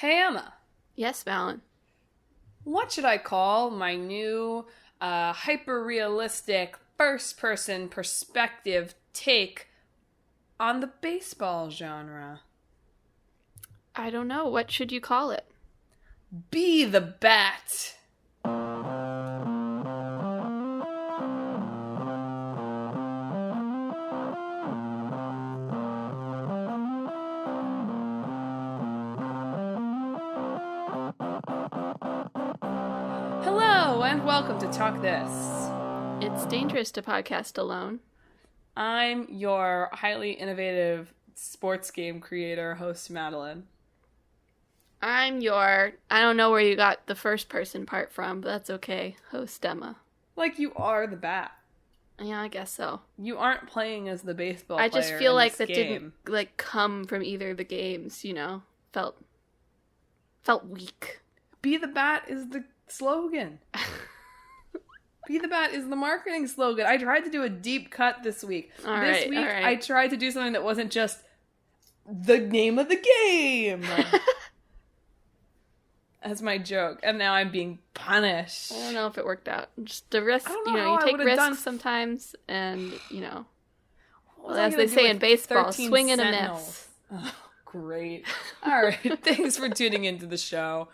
Hey Emma, Yes, Valen. what should I call my new hyper-realistic first-person perspective take on the baseball genre? I don't know. What should you call it? Be the Bat! Hello, and welcome to Talk This. It's dangerous to podcast alone. I'm your highly innovative sports game creator, host Madelyn. I don't know where you got the first person part from, but that's okay. Host Emma. Like you are the Bat. Yeah, I guess so. You aren't playing as the baseball I player just feel in like this that game. didn't come from either of the games, you know? Felt weak. Be the Bat is the slogan. Be the Bat is the marketing slogan. I tried to do a deep cut this week. All this right. week, I tried to do something that wasn't just the name of the game as my joke, and now I'm being punished. I don't know if it worked out. Just the risk, I don't know how you I take would've risks done. sometimes, and, What was I as gonna they do say with in baseball, 13 swing and a Sentinels? miss. Oh, great. All right. Thanks for tuning into the show.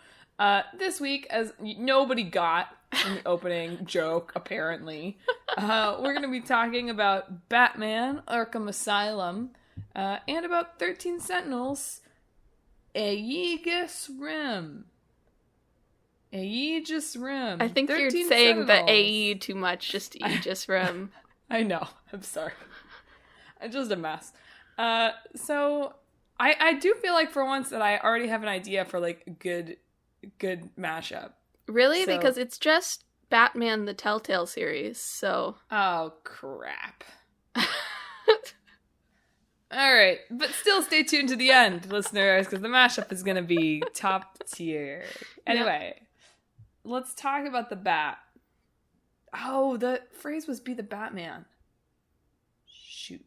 This week, as nobody got in the opening joke, apparently, we're going to be talking about Batman, Arkham Asylum, and about 13 Sentinels, Aegis Rim. Aegis Rim. I think you're 13 saying the Sentinels. AE too much, just Aegis Rim. I know. I'm sorry. I'm just a mess. So I do feel like for once that I already have an idea for like good mashup. Really? So- Because it's just Batman the Telltale series, so... Oh crap. All right, but still stay tuned to the end, listeners, because the mashup is going to be top tier. Anyway, let's talk about the Bat. Oh, the phrase was "be the Batman." Shoot.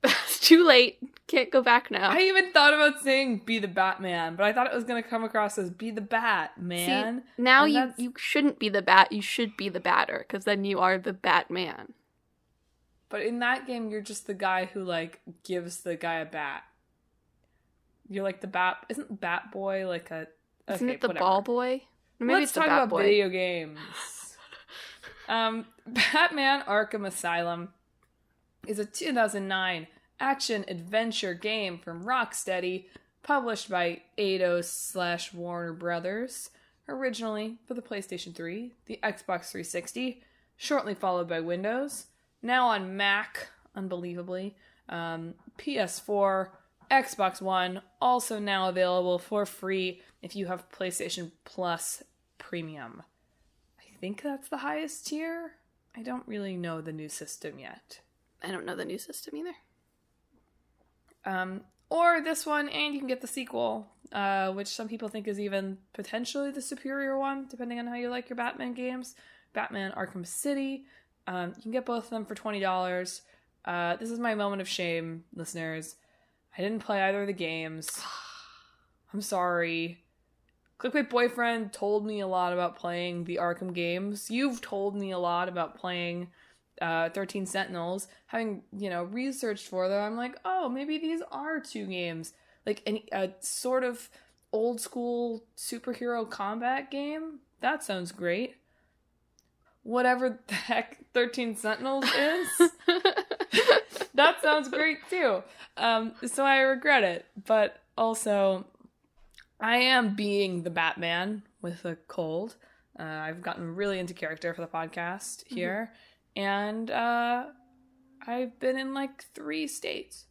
It's too late. Can't go back now. I even thought about saying "be the Batman," but I thought it was going to come across as "be the Batman." See, now and you that's- shouldn't be the Bat, you should be the Batter, because then you are the Batman. But in that game, you're just the guy who, like, gives the guy a bat. You're like the Bat... Isn't Bat Boy like a... Isn't okay, it the whatever. Ball Boy? Or maybe Let's it's the talk Bat about Boy. video games. Batman Arkham Asylum is a 2009 action-adventure game from Rocksteady, published by Eidos/Warner Brothers, originally for the PlayStation 3, the Xbox 360, shortly followed by Windows, now on Mac, unbelievably, PS4, Xbox One, also now available for free if you have PlayStation Plus Premium. I think that's the highest tier. I don't really know the new system yet. I don't know the new system either. Or this one, and you can get the sequel, which some people think is even potentially the superior one, depending on how you like your Batman games. Batman Arkham City. You can get both of them for $20. This is my moment of shame, listeners. I didn't play either of the games. I'm sorry. Clickbait Boyfriend told me a lot about playing the Arkham games. You've told me a lot about playing 13 Sentinels. Having, researched for them, I'm like, oh, maybe these are two games. Like a sort of old school superhero combat game? That sounds great. Whatever the heck 13 Sentinels is, that sounds great too. So I regret it. But also, I am being the Batman with a cold. I've gotten really into character for the podcast here. And I've been in like 3 states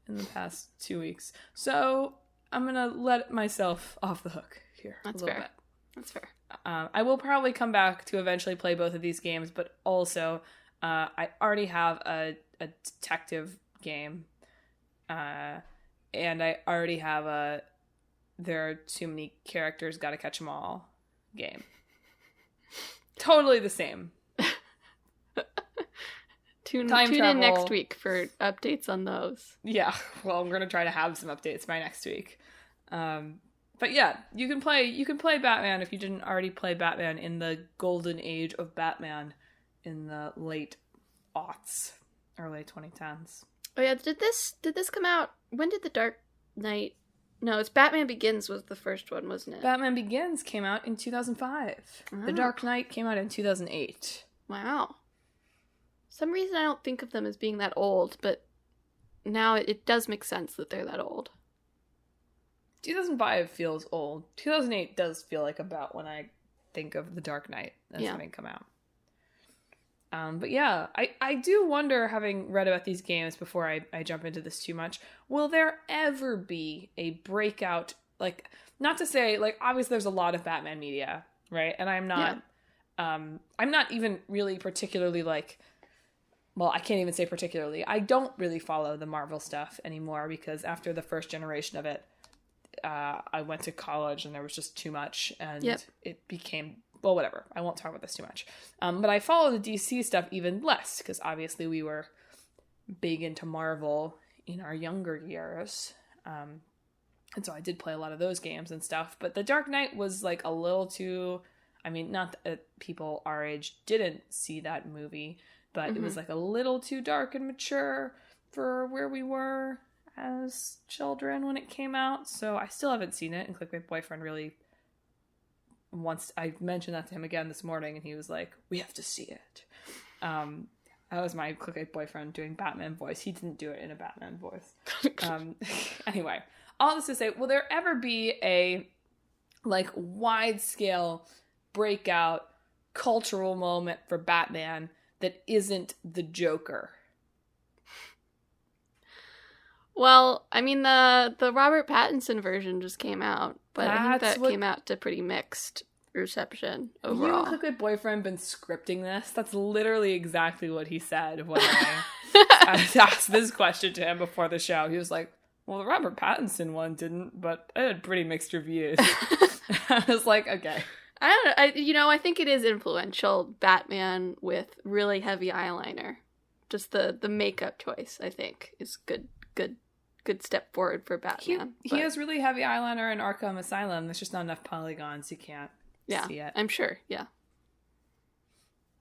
in the past 2 weeks. So I'm going to let myself off the hook here. That's a little fair. bit. That's fair. I will probably come back to eventually play both of these games, but also I already have a detective game, and I already have a there are too many characters, gotta catch them all game. Totally the same. Tune Time in travel. next week for updates on those. Yeah, well, I'm going to try to have some updates by next week. But But yeah, you can play Batman if you didn't already play Batman in the golden age of Batman in the late aughts, early 2010s. Oh yeah, did this come out? When did The Dark Knight? No, it's Batman Begins was the first one, wasn't it? Batman Begins came out in 2005. Oh. The Dark Knight came out in 2008. Wow. Some reason I don't think of them as being that old, but now it does make sense that they're that old. 2005 feels old. 2008 does feel like about when I think of The Dark Knight as having come out. But yeah, I do wonder, having read about these games before I jump into this too much, will there ever be a breakout, like, not to say, like, obviously there's a lot of Batman media, right? And I'm not even really particularly, like, well, I can't even say particularly. I don't really follow the Marvel stuff anymore because after the first generation of it, I went to college and there was just too much, and it became, well, whatever. I won't talk about this too much. But I follow the DC stuff even less because obviously we were big into Marvel in our younger years. And so I did play a lot of those games and stuff. But The Dark Knight was like a little too, I mean, not that people our age didn't see that movie, but it was like a little too dark and mature for where we were as children when it came out. So I still haven't seen it. And my boyfriend really once, I mentioned that to him again this morning, and he was like, we have to see it. That was my clickbait boyfriend doing Batman voice. He didn't do it in a Batman voice. Anyway, all this to say, will there ever be a like wide scale breakout cultural moment for Batman that isn't the Joker? Well, I mean, the Robert Pattinson version just came out, but I think that came out to pretty mixed reception overall. You and Clickbait Boyfriend been scripting this? That's literally exactly what he said when I asked this question to him before the show. He was like, well, the Robert Pattinson one didn't, but it had pretty mixed reviews. I was like, okay. I don't know. I think it is influential, Batman with really heavy eyeliner. Just the makeup choice, I think, is good step forward for Batman. He has really heavy eyeliner in Arkham Asylum. There's just not enough polygons. You can't see it. I'm sure. Yeah.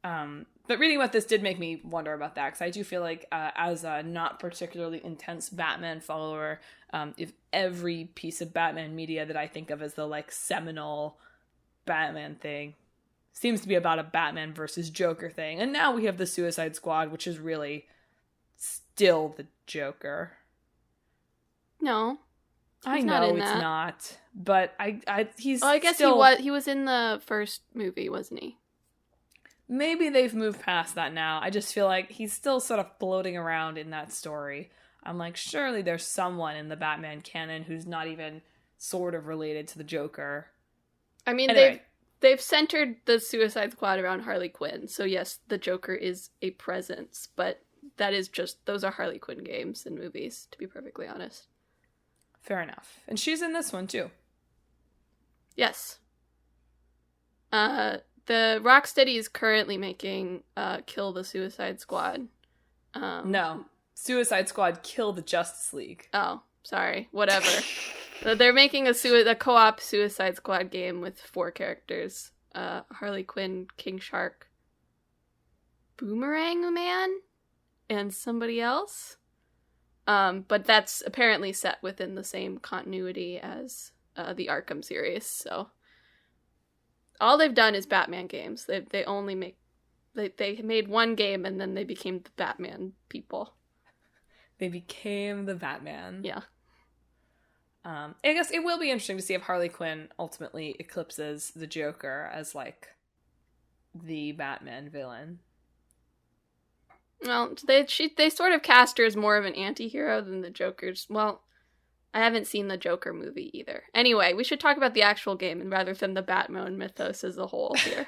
But reading about this did make me wonder about that, because I do feel like as a not particularly intense Batman follower, if every piece of Batman media that I think of as the like seminal Batman thing seems to be about a Batman versus Joker thing, and now we have the Suicide Squad, which is really still the Joker. No, I know it's not, but he's. I guess still, he was in the first movie, wasn't he? Maybe they've moved past that now. I just feel like he's still sort of floating around in that story. I'm like, surely there's someone in the Batman canon who's not even sort of related to the Joker. I mean, anyway. They've centered the Suicide Squad around Harley Quinn, so yes, the Joker is a presence, but that is just, those are Harley Quinn games and movies, to be perfectly honest. Fair enough. And she's in this one, too. Yes. The Rocksteady is currently making Kill the Suicide Squad. No. Suicide Squad Kill the Justice League. Oh, sorry. Whatever. They're making a co-op Suicide Squad game with 4 characters. Harley Quinn, King Shark, Boomerang Man, and somebody else. But that's apparently set within the same continuity as the Arkham series, so all they've done is Batman games. They only make they made one game and then they became the Batman people. They became the Batman. Yeah. I guess it will be interesting to see if Harley Quinn ultimately eclipses the Joker as like the Batman villain. Well, they sort of cast her as more of an anti-hero than the Joker's. Well, I haven't seen the Joker movie either. Anyway, we should talk about the actual game rather than the Batman mythos as a whole here.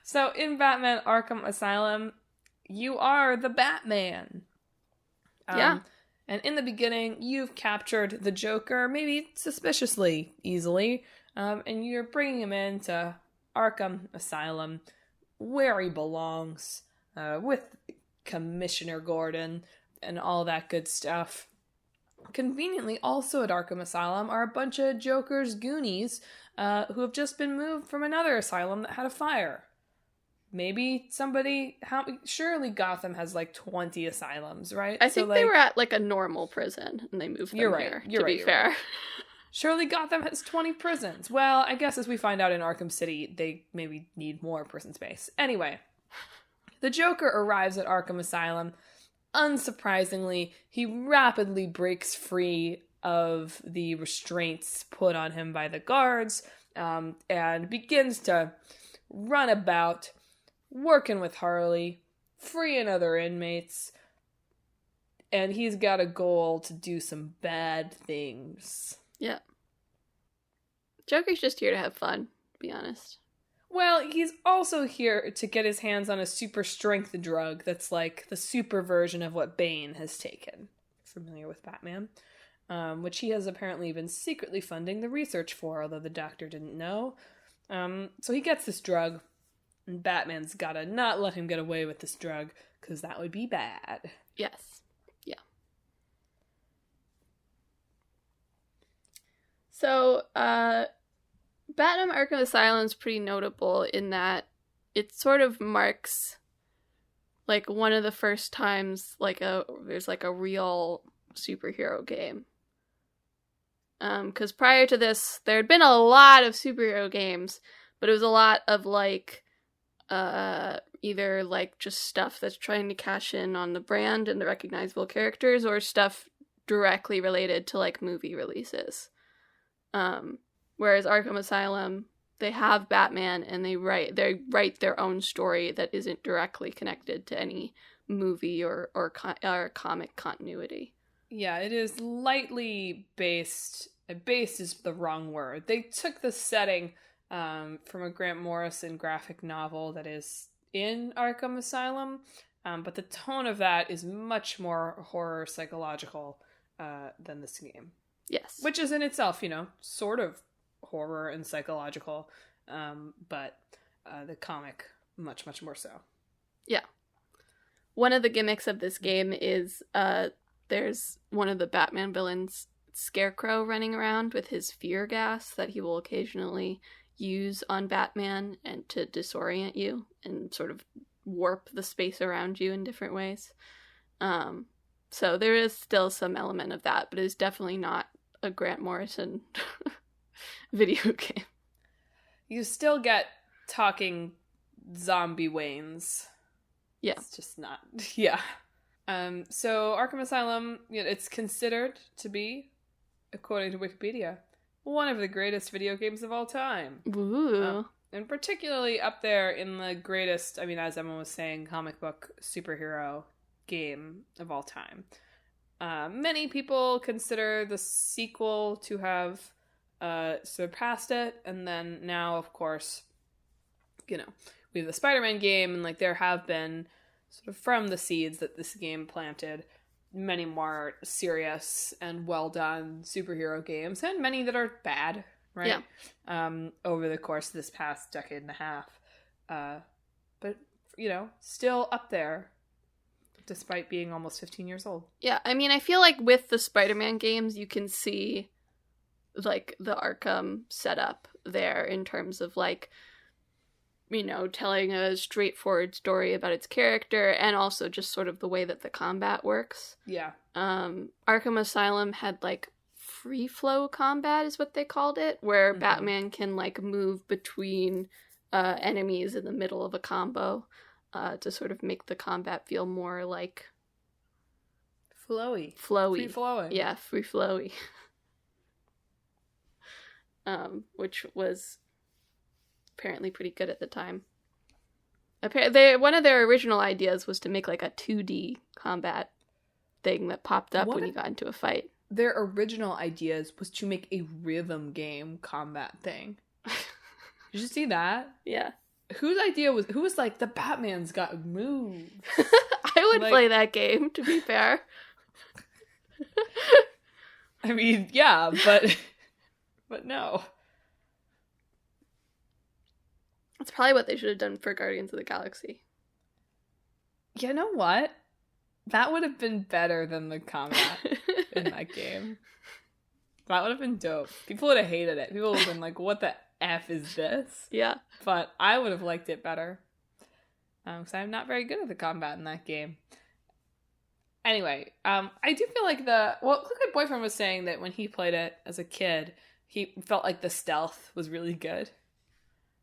So in Batman Arkham Asylum, you are the Batman. Yeah. And in the beginning, you've captured the Joker, maybe suspiciously easily, and you're bringing him into Arkham Asylum, where he belongs, with Commissioner Gordon and all that good stuff. Conveniently, also at Arkham Asylum are a bunch of Joker's goonies who have just been moved from another asylum that had a fire. Maybe surely Gotham has like 20 asylums, right? I think they were at like a normal prison and they moved them here, to be fair. Right. Surely Gotham has 20 prisons. Well, I guess as we find out in Arkham City, they maybe need more prison space. Anyway, the Joker arrives at Arkham Asylum. Unsurprisingly, he rapidly breaks free of the restraints put on him by the guards and begins to run about, working with Harley, freeing other inmates, and he's got a goal to do some bad things. Yeah. Joker's just here to have fun, to be honest. Well, he's also here to get his hands on a super strength drug that's like the super version of what Bane has taken. Familiar with Batman? Which he has apparently been secretly funding the research for, although the doctor didn't know. So he gets this drug, and Batman's gotta not let him get away with this drug, because that would be bad. Yes. Yeah. So, Batman Arkham Asylum is pretty notable in that it sort of marks like one of the first times there's like a real superhero game. Because prior to this, there had been a lot of superhero games, but it was a lot of like either like just stuff that's trying to cash in on the brand and the recognizable characters, or stuff directly related to like movie releases. Whereas Arkham Asylum, they have Batman and they write their own story that isn't directly connected to any movie or comic continuity. Yeah, it is lightly based. Based is the wrong word. They took the setting from a Grant Morrison graphic novel that is in Arkham Asylum, but the tone of that is much more horror psychological than this game. Yes. Which is in itself, sort of horror and psychological, but the comic much, much more so. Yeah. One of the gimmicks of this game is there's one of the Batman villains, Scarecrow, running around with his fear gas that he will occasionally use on Batman and to disorient you and sort of warp the space around you in different ways. So there is still some element of that, but it's definitely not a Grant Morrison video game. You still get talking zombie Waynes. Yeah. It's just not. Yeah. So Arkham Asylum, it's considered to be, according to Wikipedia, one of the greatest video games of all time. Ooh. And particularly up there in the greatest, as Emma was saying, comic book superhero game of all time. Many people consider the sequel to have surpassed it, and then now, of course, we have the Spider-Man game, and there have been, sort of from the seeds that this game planted, many more serious and well-done superhero games, and many that are bad, right? Yeah. Over the course of this past decade and a half. But, still up there, despite being almost 15 years old. Yeah, I feel like with the Spider-Man games, you can see, the Arkham setup there in terms of, telling a straightforward story about its character, and also just sort of the way that the combat works. Yeah. Arkham Asylum had, free flow combat is what they called it, where Batman can, move between enemies in the middle of a combo to sort of make the combat feel more flowy. Free flowing. Yeah, free flowy. Which was apparently pretty good at the time. One of their original ideas was to make a 2D combat thing that popped up when you got into a fight. Their original ideas was to make a rhythm game combat thing. Did you see that? Yeah. Whose idea was, who was the Batman's got moves? I would play that game, to be fair. Yeah, but no. That's probably what they should have done for Guardians of the Galaxy. You know what? That would have been better than the combat. in that game. That would have been dope. People would have hated it. People would have been like, what the F is this? Yeah. But I would have liked it better. Because I'm not very good at the combat in that game. Anyway, I do feel like look, my boyfriend was saying that when he played it as a kid, he felt like the stealth was really good.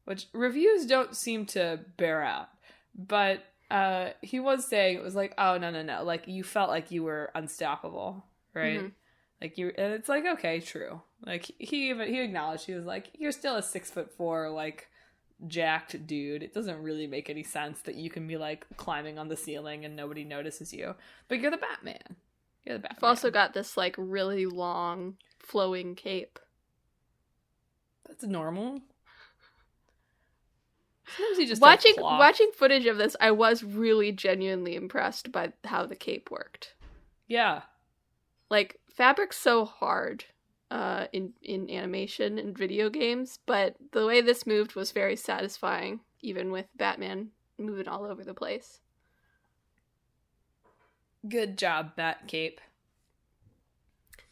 Which reviews don't seem to bear out. But he was saying it was like, oh, no. Like, you felt like you were unstoppable, right? Mm-hmm. Like, and it's like, okay, true. Like, he acknowledged, he was like, you're still a 6'4", like, jacked dude. It doesn't really make any sense that you can be, like, climbing on the ceiling and nobody notices you. But you're the Batman. You've also got this, like, really long, flowing cape. That's normal. Sometimes you just watching footage of this, I was really genuinely impressed by how the cape worked. Yeah. Like, fabric's so hard in animation and video games, but the way this moved was very satisfying, even with Batman moving all over the place. Good job, Batcape.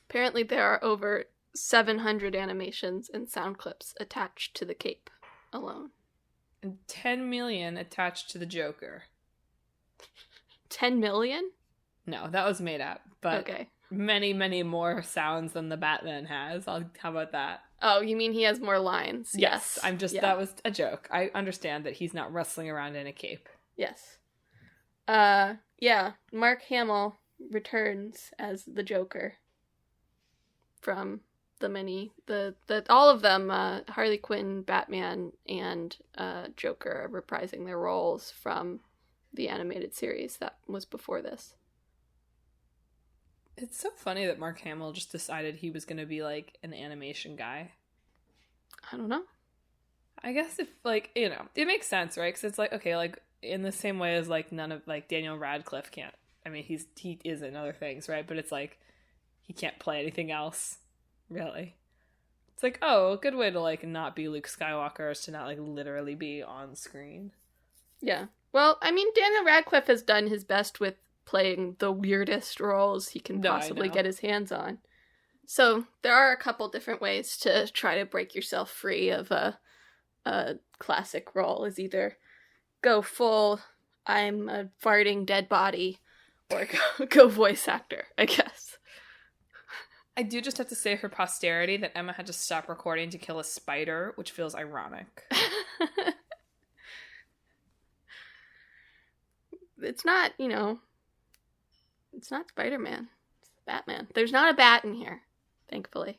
Apparently there are over 700 animations and sound clips attached to the cape alone. And 10 million attached to the Joker. 10 million? No, that was made up. But okay. Many, many more sounds than the Batman has. How about that? Oh, you mean he has more lines? Yes. That was a joke. I understand that he's not wrestling around in a cape. Yes. Yeah. Mark Hamill returns as the Joker from all of them, Harley Quinn, Batman, and Joker are reprising their roles from the animated series that was before this. It's so funny that Mark Hamill just decided he was going to be, like, an animation guy. I don't know. I guess if, like, you know, it makes sense, right? Because it's like, okay, like, in the same way as, like, none of, like, Daniel Radcliffe can't. I mean, he is in other things, right? But it's like, he can't play anything else, really. It's like, oh, a good way to, like, not be Luke Skywalker is to not, like, literally be on screen. Yeah. Well, I mean, Daniel Radcliffe has done his best with playing the weirdest roles he can possibly get his hands on. So there are a couple different ways to try to break yourself free of a classic role. Is either go full, I'm a farting dead body, or go voice actor, I guess. I do just have to say for posterity that Emma had to stop recording to kill a spider, which feels ironic. It's not, you know, it's not Spider-Man. It's Batman. There's not a bat in here, thankfully.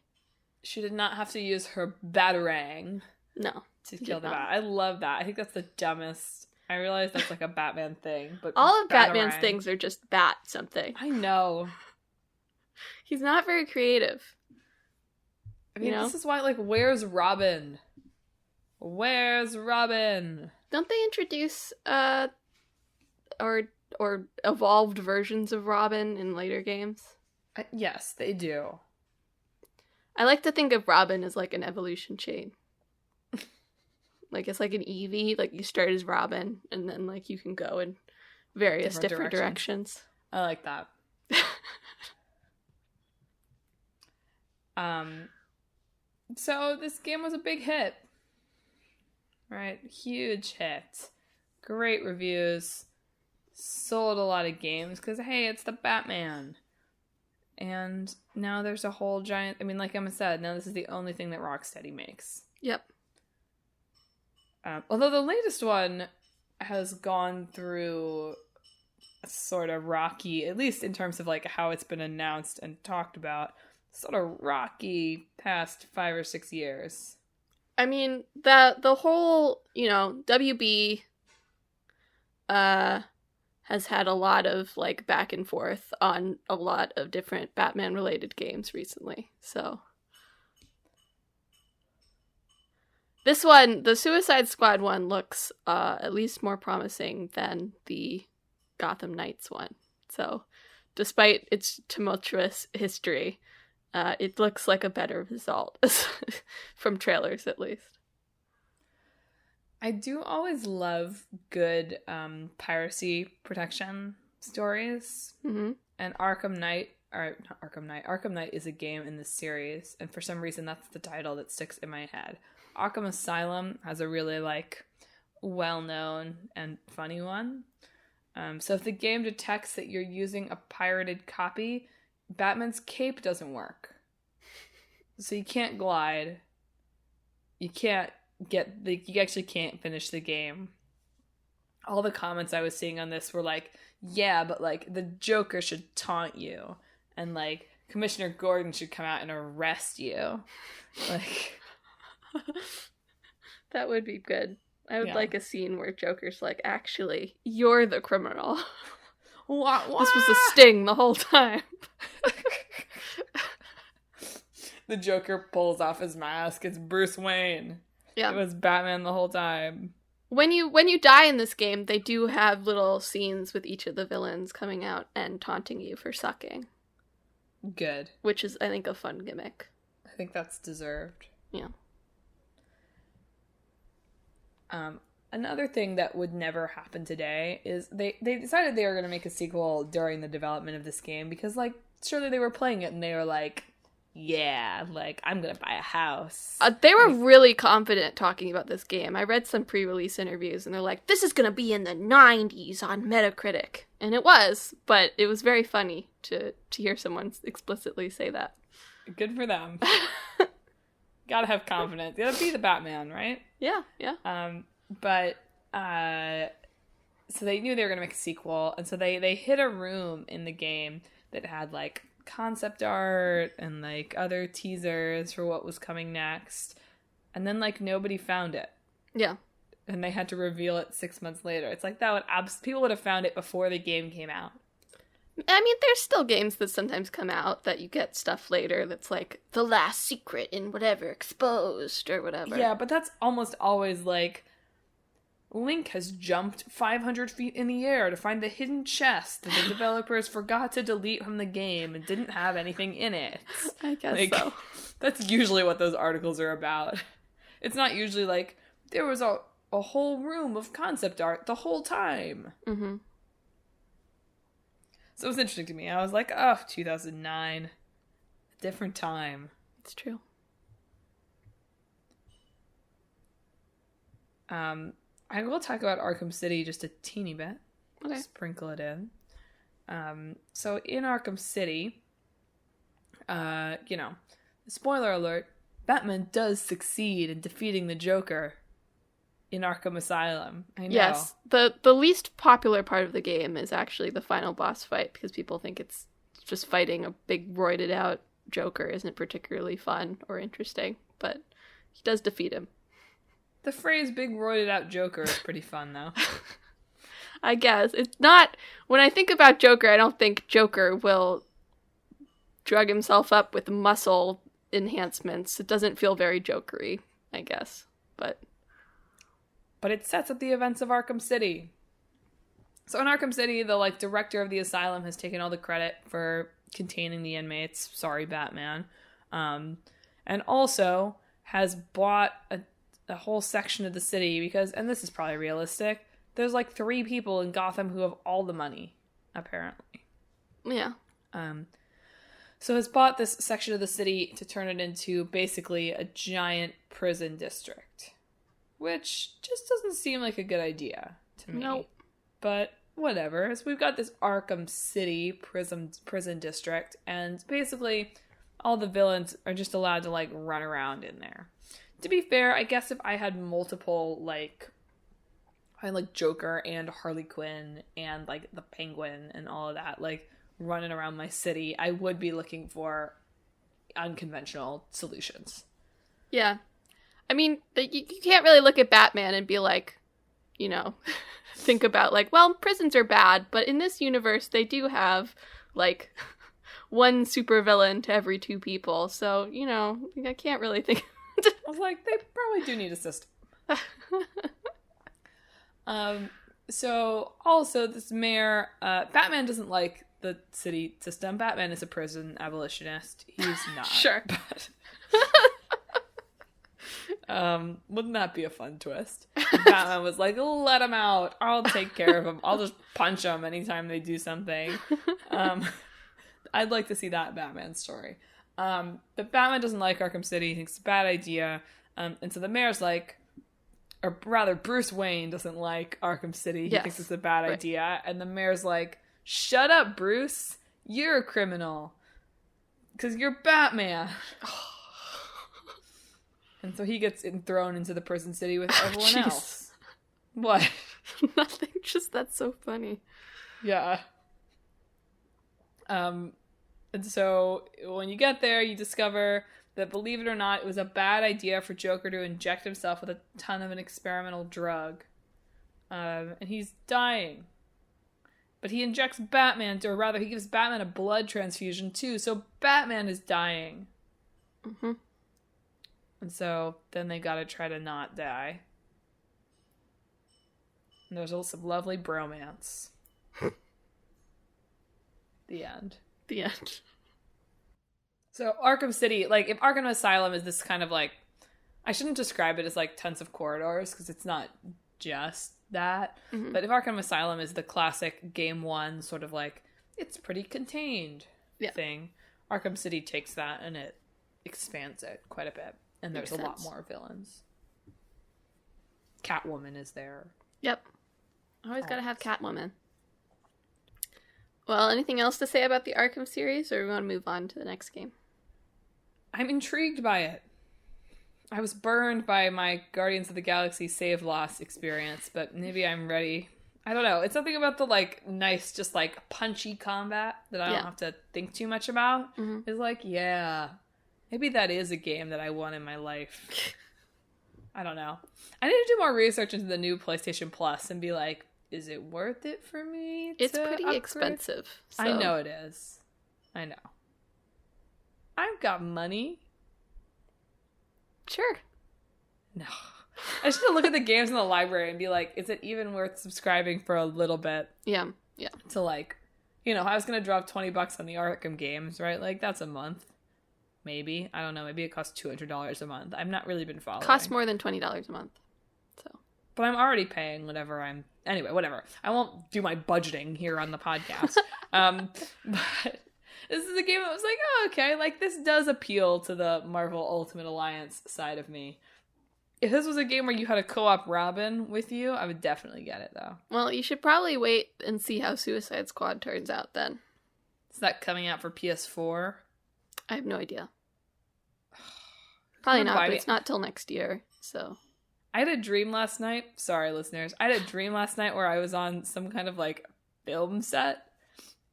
She did not have to use her batarang. No. To kill the bat. I love that. I think that's the dumbest. I realize that's like a Batman thing, but all of Batman's things are just bat something. I know. He's not very creative. I mean, this is why, like, where's Robin? Where's Robin? Don't they introduce, or evolved versions of Robin in later games? Yes, they do. I like to think of Robin as, like, an evolution chain. Like, it's like an Eevee. Like, you start as Robin, and then, like, you can go in various different directions. I like that. So this game was a big hit. Right? Huge hit. Great reviews. Sold a lot of games because, hey, it's the Batman. And now there's a whole giant... I mean, like Emma said, now this is the only thing that Rocksteady makes. Yep. Although the latest one has gone through a sort of rocky, at least in terms of, like, how it's been announced and talked about, sort of rocky past 5 or 6 years. I mean, the whole, you know, WB has had a lot of, like, back and forth on a lot of different Batman-related games recently, so... This one, the Suicide Squad one, looks at least more promising than the Gotham Knights one. So, despite its tumultuous history, it looks like a better result, from trailers at least. I do always love good piracy protection stories. Mm-hmm. And Arkham Knight or not Arkham Knight. Arkham Knight is a game in this series, and for some reason that's the title that sticks in my head. Arkham Asylum has a really, like, well-known and funny one. So if the game detects that you're using a pirated copy, Batman's cape doesn't work. So you can't glide. You actually can't finish the game. All the comments I was seeing on this were like, yeah, but, like, the Joker should taunt you. And, like, Commissioner Gordon should come out and arrest you. Like... That would be good. I would like a scene where Joker's like, actually, you're the criminal. What? This was a sting the whole time. The Joker pulls off his mask. It's Bruce Wayne. Yeah. It was Batman the whole time. When you die in this game, they do have little scenes with each of the villains coming out and taunting you for sucking. Good. Which is, I think, a fun gimmick. I think that's deserved. Yeah. Another thing that would never happen today is they decided they were going to make a sequel during the development of this game because, like, surely they were playing it and they were like, yeah, like, I'm going to buy a house. They were really confident talking about this game. I read some pre-release interviews and they're like, this is going to be in the 90s on Metacritic. And it was, but it was very funny to hear someone explicitly say that. Good for them. Gotta have confidence. You gotta be the Batman, right? Yeah. So they knew they were gonna make a sequel, and so they hid a room in the game that had, like, concept art and, like, other teasers for what was coming next, and then, like, nobody found it. Yeah. And they had to reveal it 6 months later. It's like people would have found it before the game came out. I mean, there's still games that sometimes come out that you get stuff later that's like, the last secret in whatever, exposed, or whatever. Yeah, but that's almost always like, Link has jumped 500 feet in the air to find the hidden chest that the developers forgot to delete from the game and didn't have anything in it. I guess like, so. That's usually what those articles are about. It's not usually like, there was a whole room of concept art the whole time. Mm-hmm. So it was interesting to me. I was like, oh, 2009. A different time. It's true. I will talk about Arkham City just a teeny bit. Okay. Sprinkle it in. So in Arkham City, spoiler alert, Batman does succeed in defeating the Joker in Arkham Asylum. I know. Yes. The least popular part of the game is actually the final boss fight because people think it's just fighting a big roided out Joker isn't particularly fun or interesting, but he does defeat him. The phrase big roided out Joker is pretty fun though. I guess. It's not, when I think about Joker, I don't think Joker will drug himself up with muscle enhancements. It doesn't feel very Jokery, I guess. But it sets up the events of Arkham City. So in Arkham City, the, like, director of the asylum has taken all the credit for containing the inmates. Sorry, Batman. And also has bought a whole section of the city because, and this is probably realistic, there's like 3 people in Gotham who have all the money, apparently. Yeah. So has bought this section of the city to turn it into basically a giant prison district. Which just doesn't seem like a good idea to me. Nope. But whatever. So we've got this Arkham City prison district, and basically all the villains are just allowed to, like, run around in there. To be fair, I guess if I had multiple, like, Joker and Harley Quinn and, like, the Penguin and all of that, like, running around my city, I would be looking for unconventional solutions. Yeah. I mean, you can't really look at Batman and be like, think about, like, well, prisons are bad, but in this universe, they do have, like, one supervillain to every 2 people. So, I can't really think. I was like, they probably do need a system. So, also, this mayor, Batman doesn't like the city system. Batman is a prison abolitionist. He's not. Sure. But... wouldn't that be a fun twist? Batman was like, let him out. I'll take care of him. I'll just punch him anytime they do something. The I'd like to see that Batman story. But Batman doesn't like Arkham City. He thinks it's a bad idea. And so the mayor's like, or rather, Bruce Wayne doesn't like Arkham City. He thinks it's a bad idea. And the mayor's like, shut up, Bruce. You're a criminal. Because you're Batman. And so he gets thrown into the prison city with everyone else. What? Nothing. Just that's so funny. Yeah. And so when you get there, you discover that, believe it or not, it was a bad idea for Joker to inject himself with a ton of an experimental drug. And he's dying. But he injects Batman, or rather, he gives Batman a blood transfusion too, so Batman is dying. Mm-hmm. And so then they gotta try to not die. And there's also some lovely bromance. The end. The end. So Arkham City, like, if Arkham Asylum is this kind of like, I shouldn't describe it as like tons of corridors, because it's not just that. Mm-hmm. But if Arkham Asylum is the classic game one sort of like, it's pretty contained thing, Arkham City takes that and it expands it quite a bit. And there's a lot more villains. Catwoman is there. Yep. Always gotta have Catwoman. Well, anything else to say about the Arkham series, or we want to move on to the next game? I'm intrigued by it. I was burned by my Guardians of the Galaxy save loss experience, but maybe I'm ready. I don't know. It's something about the, like, nice, just, like, punchy combat that I don't have to think too much about. Mm-hmm. It's like, yeah, maybe that is a game that I want in my life. I don't know. I need to do more research into the new PlayStation Plus and be like, is it worth it for me to It's pretty upgrade? expensive. So. I know it is. I know. I've got money. Sure. No. I just need to look at the games in the library and be like, is it even worth subscribing for a little bit? Yeah. Yeah. To, like, you know, I was going to drop $20 on the Arkham games, right? Like, that's a month. Maybe. I don't know. Maybe it costs $200 a month. I've not really been following. Costs more than $20 a month. So. But I'm already paying whatever I'm... Anyway, whatever. I won't do my budgeting here on the podcast. But this is a game that was like, oh, okay, like, this does appeal to the Marvel Ultimate Alliance side of me. If this was a game where you had a co-op Robin with you, I would definitely get it, though. Well, you should probably wait and see how Suicide Squad turns out then. Is that coming out for PS4? I have no idea. Probably not, but it's not till next year, so... I had a dream last night. Sorry, listeners. I had a dream last night where I was on some kind of, like, film set.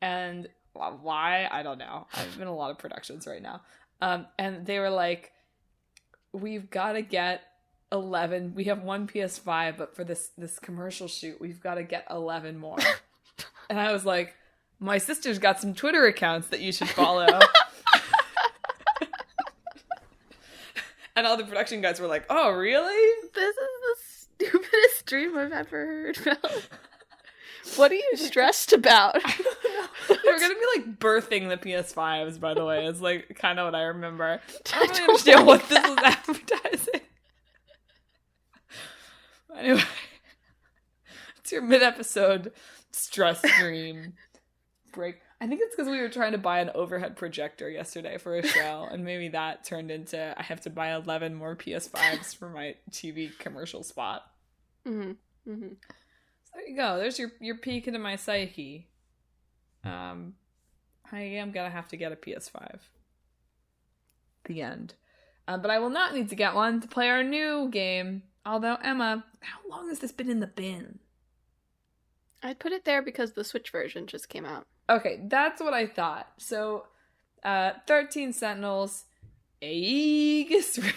And why? I don't know. I've been in a lot of productions right now. And they were like, we've got to get 11. We have one PS5, but for this commercial shoot, we've got to get 11 more. And I was like, my sister's got some Twitter accounts that you should follow. And all the production guys were like, oh, really? This is the stupidest dream I've ever heard about. What are you stressed about? We're going to be, like, birthing the PS5s, by the way. It's, like, kind of what I remember. I don't really understand what this was advertising. Anyway. It's your mid-episode stress dream break. I think it's because we were trying to buy an overhead projector yesterday for a show, and maybe that turned into I have to buy 11 more PS5s for my TV commercial spot. Mm-hmm. Mm-hmm. So there you go. There's your peek into my psyche. I am gonna have to get a PS5. The end. But I will not need to get one to play our new game. Although, Emma, how long has this been in the bin? I'd put it there because the Switch version just came out. Okay, that's what I thought. So, 13 Sentinels, Aegis Rim.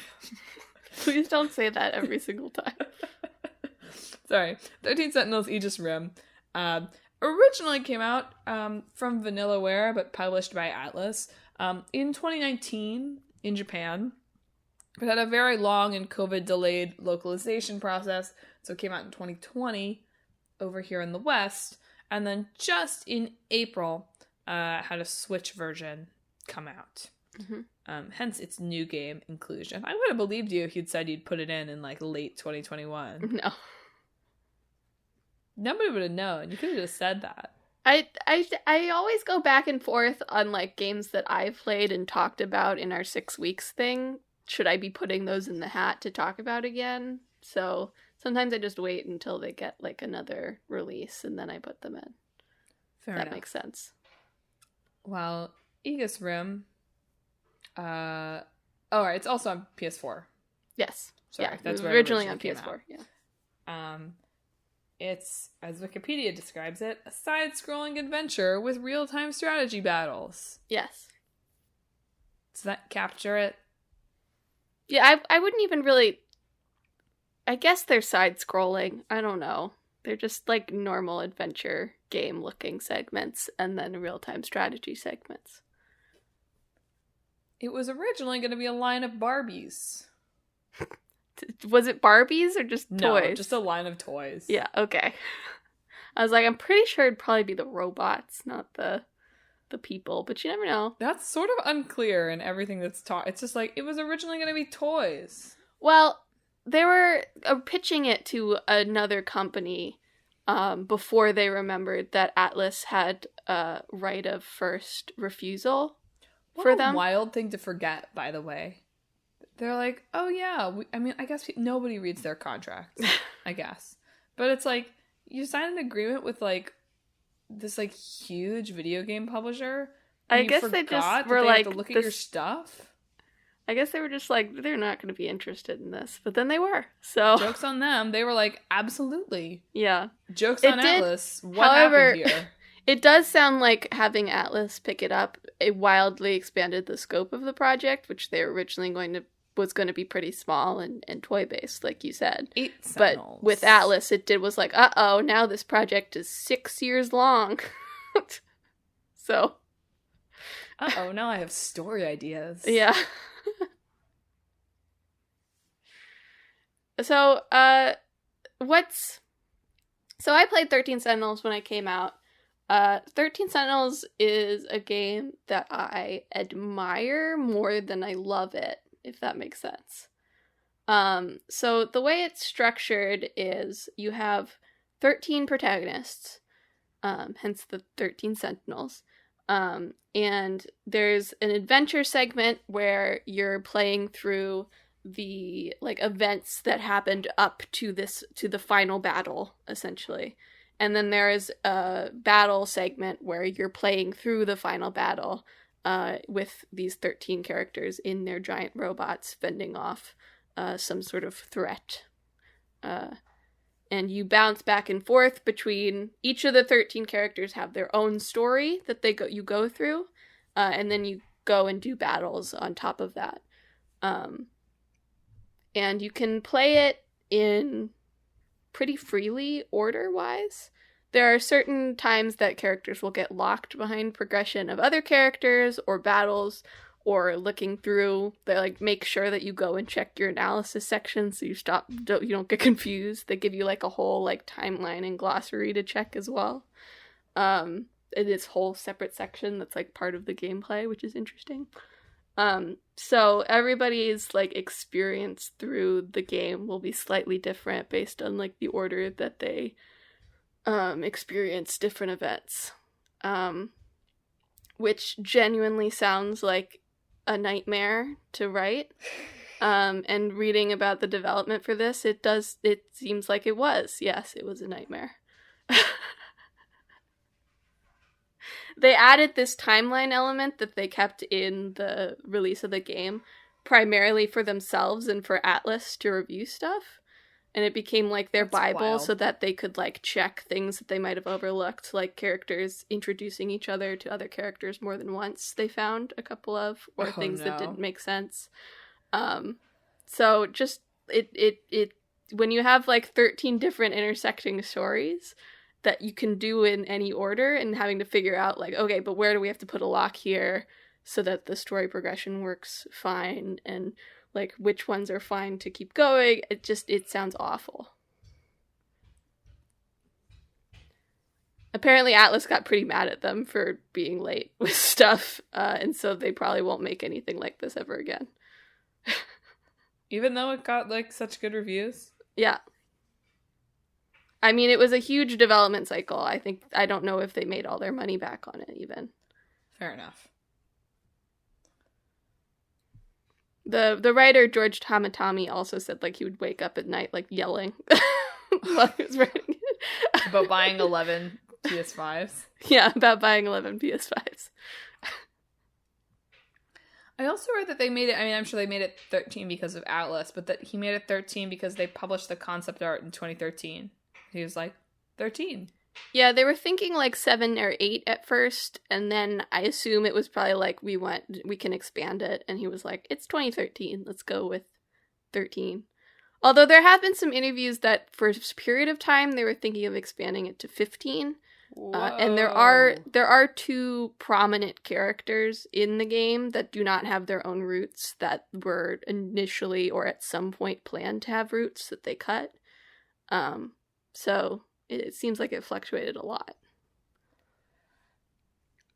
Please don't say that every single time. Sorry. 13 Sentinels, Aegis Rim. Originally came out from Vanillaware, but published by Atlas in 2019 in Japan. But had a very long and COVID-delayed localization process, so it came out in 2020 over here in the West. And then just in April, had a Switch version come out. Mm-hmm. Hence its new game inclusion. I would have believed you if you'd said you'd put it in like late 2021. No. Nobody would have known. You could have just said that. I always go back and forth on like games that I've played and talked about in our 6 weeks thing. Should I be putting those in the hat to talk about again? So sometimes I just wait until they get like another release and then I put them in. Fair that enough. Makes sense. Well, Aegis Rim. Right, it's also on PS4. Yes. Sorry, yeah, that's where originally it on came PS4. out. Yeah. It's, as Wikipedia describes it, a side-scrolling adventure with real-time strategy battles. Yes. Does that capture it? Yeah, I wouldn't even really... I guess they're side-scrolling. I don't know. They're just like normal adventure game-looking segments and then real-time strategy segments. It was originally going to be a line of Barbies. Was it Barbies or just toys? No, just a line of toys. Yeah, okay. I was like, I'm pretty sure it'd probably be the robots, not the people, but you never know. That's sort of unclear in everything that's taught. It's just like, it was originally going to be toys. Well, they were pitching it to another company before they remembered that Atlas had right of first refusal for them. What a wild thing to forget, by the way. They're like, oh yeah, I guess nobody reads their contracts, I guess. But it's like, you sign an agreement with like, this like huge video game publisher. I guess they just were like, have to look at your stuff. I guess they were just like, they're not going to be interested in this. But then they were, so. Joke's on them. They were like, absolutely. Yeah. Joke's on Atlas. What however, happened here? It does sound like having Atlas pick it up, it wildly expanded the scope of the project, which they were originally was going to be pretty small and toy-based, like you said. 8 Sentinels. But with Atlas, it was like, uh-oh, now this project is 6 years long. So. Uh-oh, now I have story ideas. Yeah. So, I played 13 Sentinels when I came out. 13 Sentinels is a game that I admire more than I love it, if that makes sense. So the way it's structured is you have 13 protagonists, hence the 13 Sentinels. And there's an adventure segment where you're playing through the like events that happened up to the final battle, essentially. And then there is a battle segment where you're playing through the final battle with these 13 characters in their giant robots fending off some sort of threat. And you bounce back and forth between each of the 13 characters have their own story that you go through, and then you go and do battles on top of that. And you can play it in pretty freely order-wise. There are certain times that characters will get locked behind progression of other characters or battles, or looking through. They like make sure that you go and check your analysis section so you don't get confused. They give you like a whole like timeline and glossary to check as well. In this whole separate section that's like part of the gameplay, which is interesting. So everybody's like experience through the game will be slightly different based on like the order that they experience different events. Which genuinely sounds like a nightmare to write. And reading about the development for this, it seems like it was. Yes, it was a nightmare. They added this timeline element that they kept in the release of the game primarily for themselves and for Atlas to review stuff. And it became like their Bible so that they could like check things that they might have overlooked, like characters introducing each other to other characters more than once they found a couple of, or things that didn't make sense. So just it when you have like 13 different intersecting stories that you can do in any order and having to figure out like, okay, but where do we have to put a lock here so that the story progression works fine, and like which ones are fine to keep going. It sounds awful. Apparently Atlas got pretty mad at them for being late with stuff, and so they probably won't make anything like this ever again. Even though it got like such good reviews? Yeah. I mean, it was a huge development cycle. I don't know if they made all their money back on it even. Fair enough. The writer George Tamatami also said like he would wake up at night like yelling while he was writing it. About buying 11 PS5s. Yeah, about buying 11 PS5s. I also read that they made it, I mean, I'm sure they made it 13 because of Atlas, but that he made it 13 because they published the concept art in 2013. He was like, 13. Yeah, they were thinking like 7 or 8 at first, and then I assume it was probably like, we can expand it, and he was like, it's 2013, let's go with 13. Although there have been some interviews that for a period of time they were thinking of expanding it to 15. And there are 2 prominent characters in the game that do not have their own roots that were initially or at some point planned to have roots that they cut. So it seems like it fluctuated a lot.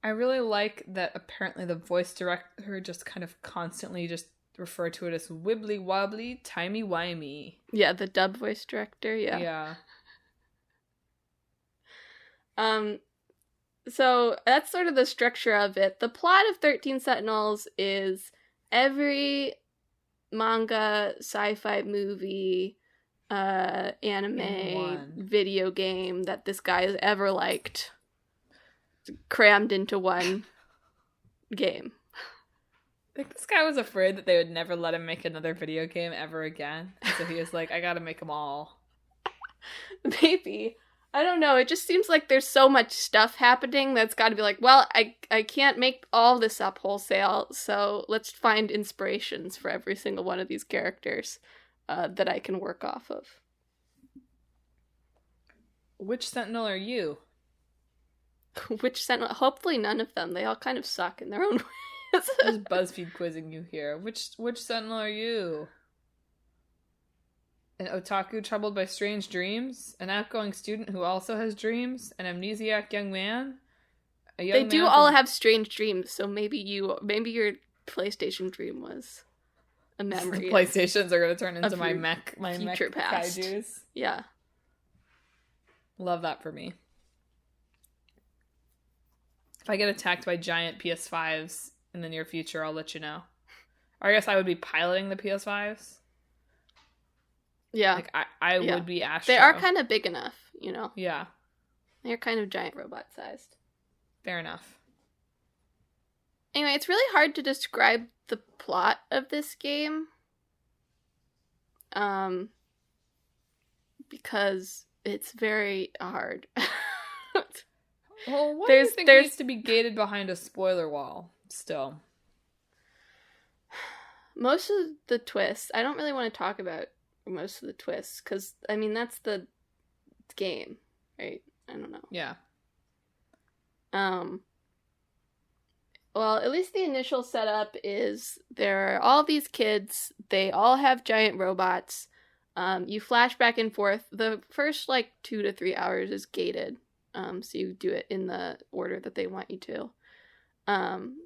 I really like that apparently the voice director just kind of constantly just referred to it as wibbly wobbly, timey wimey. Yeah, the dub voice director, yeah. Yeah. So that's sort of the structure of it. The plot of 13 Sentinels is every manga, sci-fi movie, anime, video game that this guy has ever liked crammed into one game. I think this guy was afraid that they would never let him make another video game ever again. So he was like, I gotta make them all. Maybe. I don't know. It just seems like there's so much stuff happening that's got to be like, well, I can't make all this up wholesale, so let's find inspirations for every single one of these characters that I can work off of. Which Sentinel are you? Which Sentinel? Hopefully none of them. They all kind of suck in their own ways. Just BuzzFeed quizzing you here. Which Sentinel are you? An otaku troubled by strange dreams? An outgoing student who also has dreams? An amnesiac young man? They do all have strange dreams, so maybe your PlayStation dream was a memory. The PlayStations are going to turn into my future mech past. kaijus. Yeah. Love that for me. If I get attacked by giant PS5s in the near future, I'll let you know. Or I guess I would be piloting the PS5s. Yeah. Like, I would be Astro. They are kind of big enough, you know? Yeah. They're kind of giant robot-sized. Fair enough. Anyway, it's really hard to describe the plot of this game. Because it's very hard. Well, what do you think needs to be gated behind a spoiler wall, still? Most of the twists, I don't really want to talk about most of the twists, because, I mean, that's the game, right? I don't know. Yeah. Well, at least the initial setup is there are all these kids, they all have giant robots, you flash back and forth. The first, 2 to 3 hours is gated, so you do it in the order that they want you to.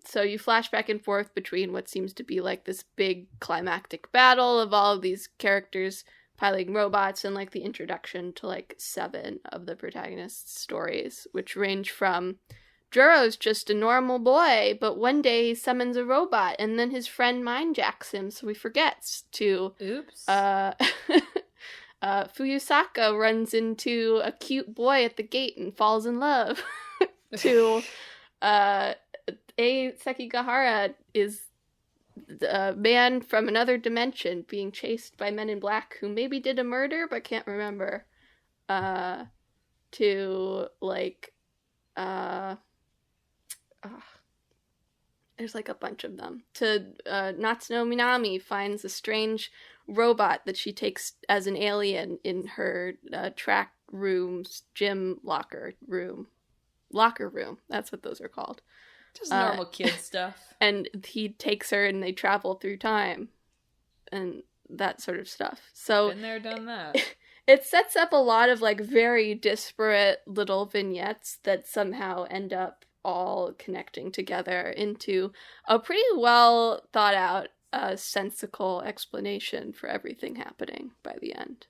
So you flash back and forth between what seems to be this big climactic battle of all of these characters piloting robots and the introduction to 7 of the protagonists' stories, which range from Juro's just a normal boy, but one day he summons a robot and then his friend mindjacks him so he forgets, to oops. Fuyusaka runs into a cute boy at the gate and falls in love, to Sekigahara is a man from another dimension being chased by men in black who maybe did a murder but can't remember. There's a bunch of them. To Natsuno Minami finds a strange robot that she takes as an alien in her track room's gym locker room. Locker room. That's what those are called. Just normal kid stuff. And he takes her and they travel through time and that sort of stuff. So been there, done that. It sets up a lot of very disparate little vignettes that somehow end up all connecting together into a pretty well thought out, sensical explanation for everything happening by the end.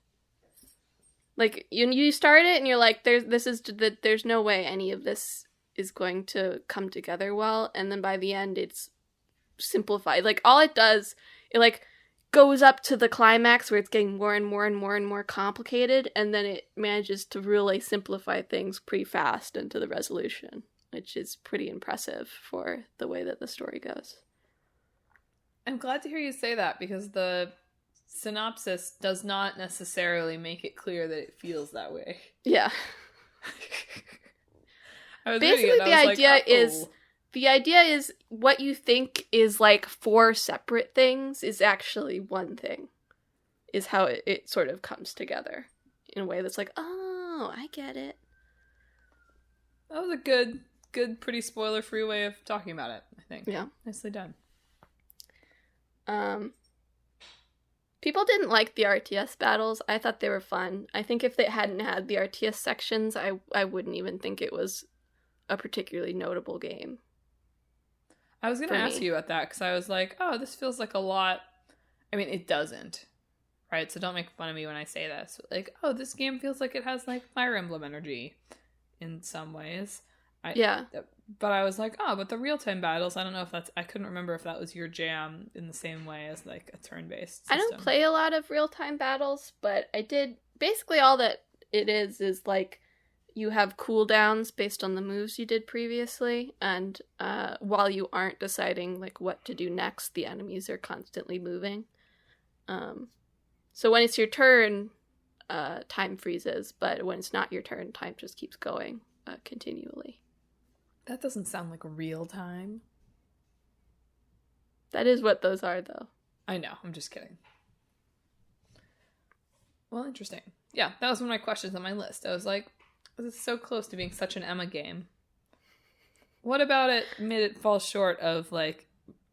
Like, you start it and you're like, there's no way any of this is going to come together well, and then by the end it's simplified. Like, all it does, it like goes up to the climax where it's getting more and more and more and more complicated, and then it manages to really simplify things pretty fast into the resolution, which is pretty impressive for the way that the story goes. I'm glad to hear you say that, because the synopsis does not necessarily make it clear that it feels that way. Yeah. Basically, the idea is what you think is like 4 separate things is actually one thing, is how it sort of comes together in a way that's like, oh, I get it. That was a good, pretty spoiler-free way of talking about it, I think. Yeah. Nicely done. People didn't like the RTS battles. I thought they were fun. I think if they hadn't had the RTS sections, I wouldn't even think it was a particularly notable game. I was going to ask you about that, because I was like, oh, this feels like a lot. I mean, it doesn't, right? So don't make fun of me when I say this. But like, oh, this game feels like it has like Fire Emblem energy in some ways. Yeah. But I was like, oh, but the real-time battles, I don't know if that's... I couldn't remember if that was your jam in the same way as like a turn-based system. I don't play a lot of real-time battles, but I did... Basically all that it is like... You have cooldowns based on the moves you did previously, and while you aren't deciding like what to do next, the enemies are constantly moving. So when it's your turn, time freezes, but when it's not your turn, time just keeps going continually. That doesn't sound like real time. That is what those are, though. I know, I'm just kidding. Well, interesting. Yeah, that was one of my questions on my list. I was like, this is so close to being such an Emma game. What about it made it fall short of, like,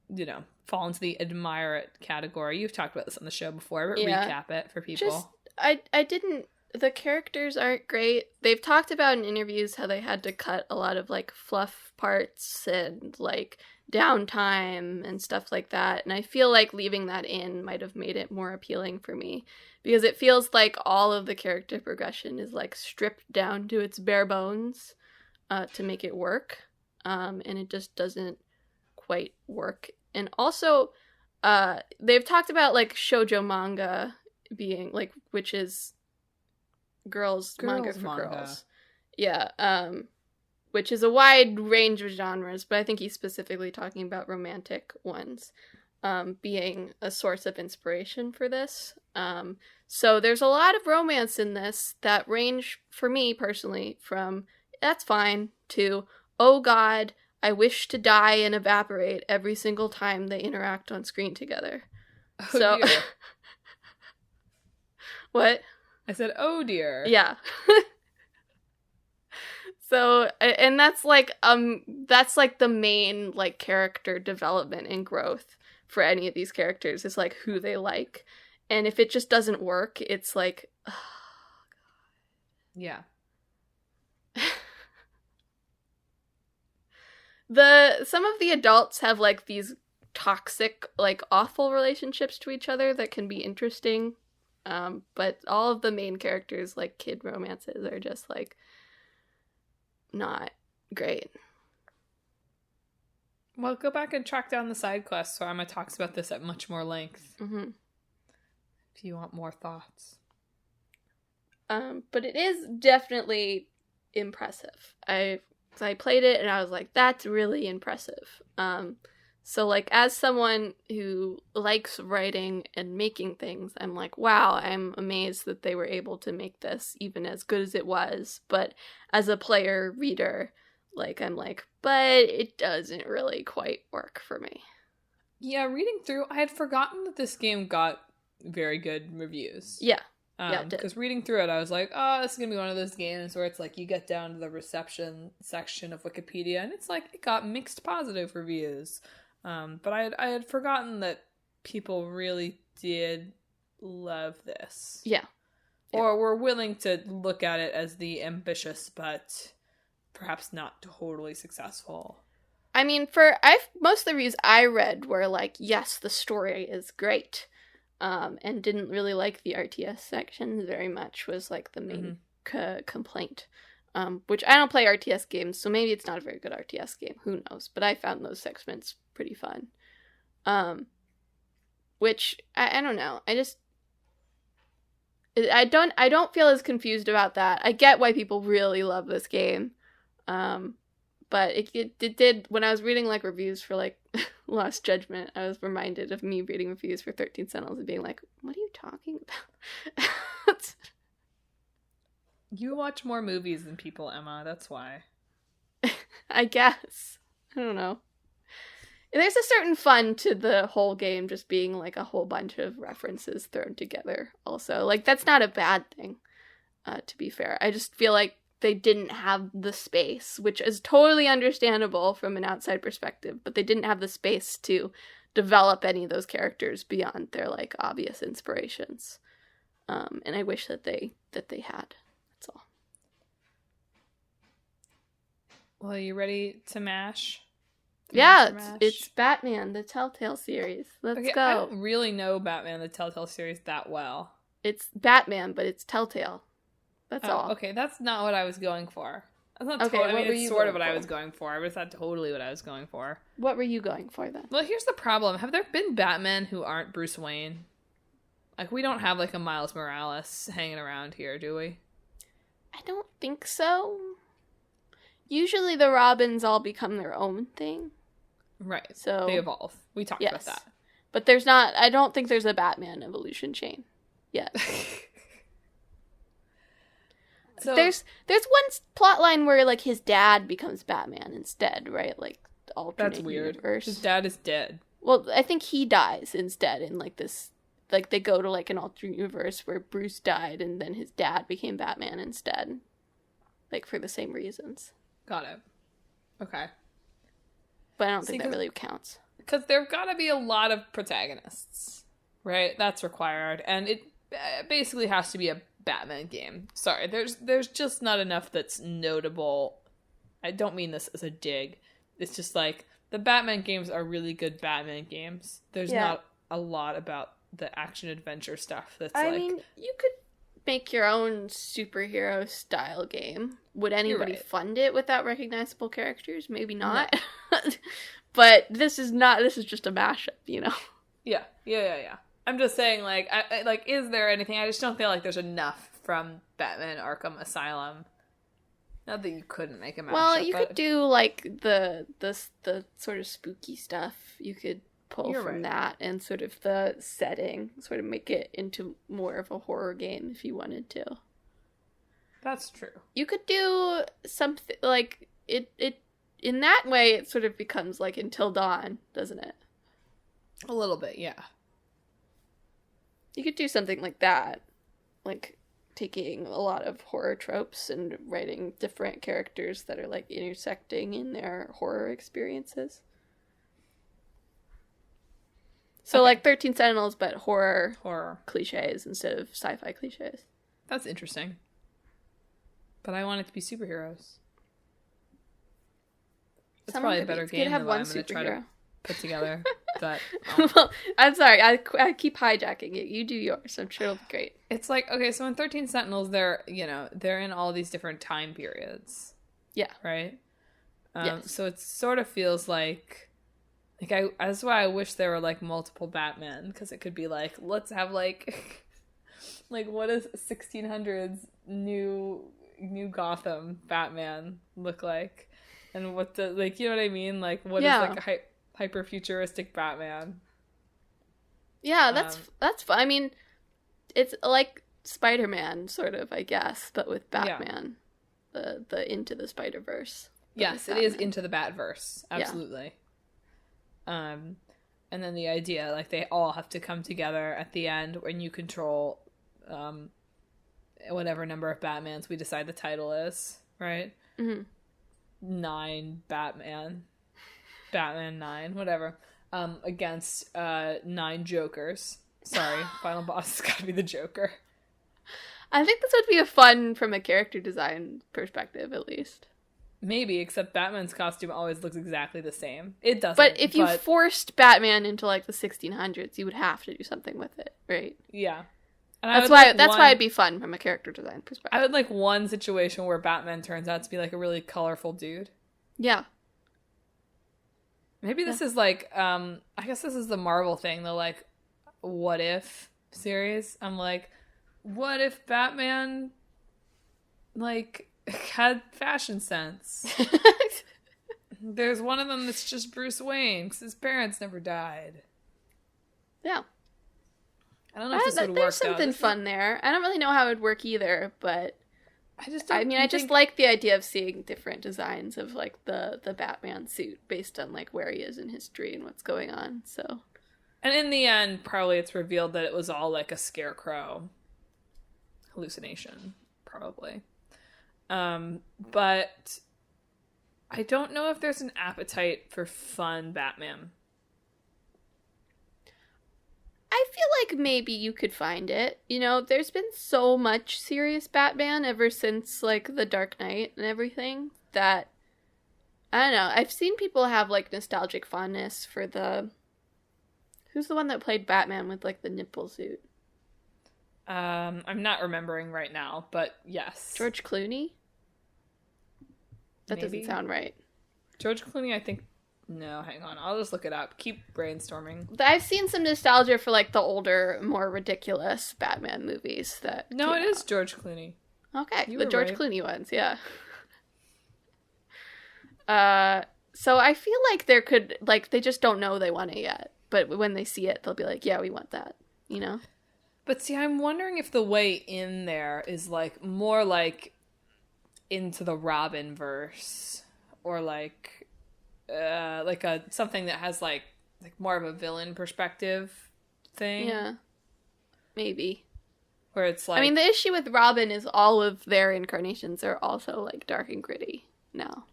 you know, fall into the admire it category? You've talked about this on the show before, but recap it for people. I didn't... The characters aren't great. They've talked about in interviews how they had to cut a lot of, like, fluff parts and, like, downtime and stuff like that. And I feel like leaving that in might have made it more appealing for me. Because it feels like all of the character progression is, like, stripped down to its bare bones to make it work. And it just doesn't quite work. And also, they've talked about, like, shoujo manga being, like, which is girls manga for girls. Yeah, which is a wide range of genres, but I think he's specifically talking about romantic ones, being a source of inspiration for this. So there's a lot of romance in this that range, for me personally, from that's fine to, oh god, I wish to die and evaporate every single time they interact on screen together. Oh, so, dear. What? I said, oh dear. Yeah. So, and that's like the main, like, character development and growth for any of these characters is, like, who they like. And if it just doesn't work, it's like, oh, God. Yeah. Some of the adults have, like, these toxic, like, awful relationships to each other that can be interesting. But all of the main characters, like, kid romances are just, like, not great. Well, go back and track down the side quests, so Emma talks about this at much more length. Mm-hmm. If you want more thoughts. But it is definitely impressive. I played it and I was like, that's really impressive. So, like, as someone who likes writing and making things, I'm like, wow, I'm amazed that they were able to make this even as good as it was. But as a player, reader, like, I'm like, but it doesn't really quite work for me. Yeah, reading through, I had forgotten that this game got very good reviews. Yeah. Yeah, it did. Because reading through it, I was like, oh, this is going to be one of those games where it's like you get down to the reception section of Wikipedia, and it's like it got mixed positive reviews. But I had forgotten that people really did love this. Yeah. Or were willing to look at it as the ambitious but perhaps not totally successful. I mean, most of the reviews I read were like, yes, the story is great. and didn't really like the RTS sections very much, was like the main complaint. Which I don't play RTS games, so maybe it's not a very good RTS game. Who knows? But I found those segments pretty fun. Which I don't know. I don't feel as confused about that. I get why people really love this game. But it did, when I was reading like reviews for like Lost Judgment, I was reminded of me reading reviews for 13 Sentinels and being like, what are you talking about? You watch more movies than people, Emma. That's why. I guess. I don't know. There's a certain fun to the whole game just being like a whole bunch of references thrown together also. Like, that's not a bad thing, to be fair. I just feel like they didn't have the space, which is totally understandable from an outside perspective, but they didn't have the space to develop any of those characters beyond their like obvious inspirations. And I wish that they had. That's all. Well, are you ready to mash? Yeah, it's Batman, the Telltale series. Let's go. I don't really know Batman, the Telltale series that well. It's Batman, but it's Telltale. That's all. Okay, that's not what I was going for. That's not okay, totally, it's sort of what I was going for, but it's not totally what I was going for. What were you going for then? Well, here's the problem. Have there been Batmen who aren't Bruce Wayne? Like, we don't have like a Miles Morales hanging around here, do we? I don't think so. Usually the Robins all become their own thing. Right. So they evolve. We talked about that. But there's not, I don't think there's a Batman evolution chain yet. So there's one plot line where like his dad becomes Batman instead, right? Like the alternate that's weird. Universe. His dad is dead. Well, I think he dies instead in like this, like they go to like an alternate universe where Bruce died and then his dad became Batman instead. Like for the same reasons. Got it. Okay. But I don't think that really counts. Because there've got to be a lot of protagonists, right? That's required. And it basically has to be a Batman game. Sorry, there's just not enough that's notable. I don't mean this as a dig. It's just like, the Batman games are really good Batman games. There's not a lot about the action-adventure stuff that's I mean, you could make your own superhero style game. Would anybody fund it without recognizable characters? Maybe not. No. But this is just a mashup, you know? Yeah. I'm just saying, like, is there anything? I just don't feel like there's enough from Batman Arkham Asylum. Not that you couldn't make a mashup. Well, you could do, like, the sort of spooky stuff. You could pull from that and sort of the setting, sort of make it into more of a horror game if you wanted to. That's true. You could do something like it in that way. It sort of becomes like Until Dawn, doesn't it? A little bit, yeah. You could do something like that, like taking a lot of horror tropes and writing different characters that are like intersecting in their horror experiences. So like 13 Sentinels, but horror cliches instead of sci-fi cliches. That's interesting. But I want it to be superheroes. That's probably a better game than what I'm going to try to put together. But well, I'm sorry. I keep hijacking it. You do yours. I'm sure it'll be great. It's like, okay, so in 13 Sentinels, they're in all these different time periods. Yeah. Right? Yes. So it sort of feels like that's why I wish there were like multiple Batman, because it could be like, let's have like like what does 1600s New Gotham Batman look like, and what the, like, you know what I mean, like what is like a hyper futuristic Batman. Yeah, that's fun. I mean, it's like Spider-Man sort of, I guess, but with Batman. The Into the Spider-Verse. Yes, it is Into the Batverse. Absolutely. Yeah. And then the idea, like, they all have to come together at the end when you control whatever number of Batmans we decide the title is, right? Mm-hmm. 9 Batman 9, whatever, against 9 Jokers. Sorry, final boss has got to be the Joker. I think this would be a fun from a character design perspective, at least. Maybe, except Batman's costume always looks exactly the same. It doesn't. But if you forced Batman into, like, the 1600s, you would have to do something with it, right? Yeah. And that's why it'd be fun from a character design perspective. I would like one situation where Batman turns out to be, like, a really colorful dude. Yeah. Maybe this is, like, I guess this is the Marvel thing, the, like, what if series. I'm like, what if Batman, like, had fashion sense? There's one of them that's just Bruce Wayne because his parents never died. Yeah. I don't know if this would work. There's something fun there. I don't really know how it would work either, but I just like the idea of seeing different designs of, like, the Batman suit based on, like, where he is in history and what's going on. So, and in the end, probably it's revealed that it was all like a scarecrow hallucination, probably. But I don't know if there's an appetite for fun Batman. I feel like maybe you could find it. You know, there's been so much serious Batman ever since, like, The Dark Knight and everything that, I don't know, I've seen people have, like, nostalgic fondness for who's the one that played Batman with, like, the nipple suit? I'm not remembering right now, but yes. George Clooney? That Maybe. doesn't sound right. George Clooney, I think. No, hang on. I'll just look it up. Keep brainstorming. I've seen some nostalgia for, like, the older, more ridiculous Batman movies that. No, it is George Clooney. Okay, the George right. Clooney ones, yeah. So I feel like there could, like, they just don't know they want it yet. But when they see it, they'll be like, yeah, we want that, you know? But see, I'm wondering if the way in there is, like, more, like, into the Robin verse. Or, like something that has, like more of a villain perspective thing. Yeah. Maybe. Where it's like... I mean, the issue with Robin is all of their incarnations are also, like, dark and gritty now.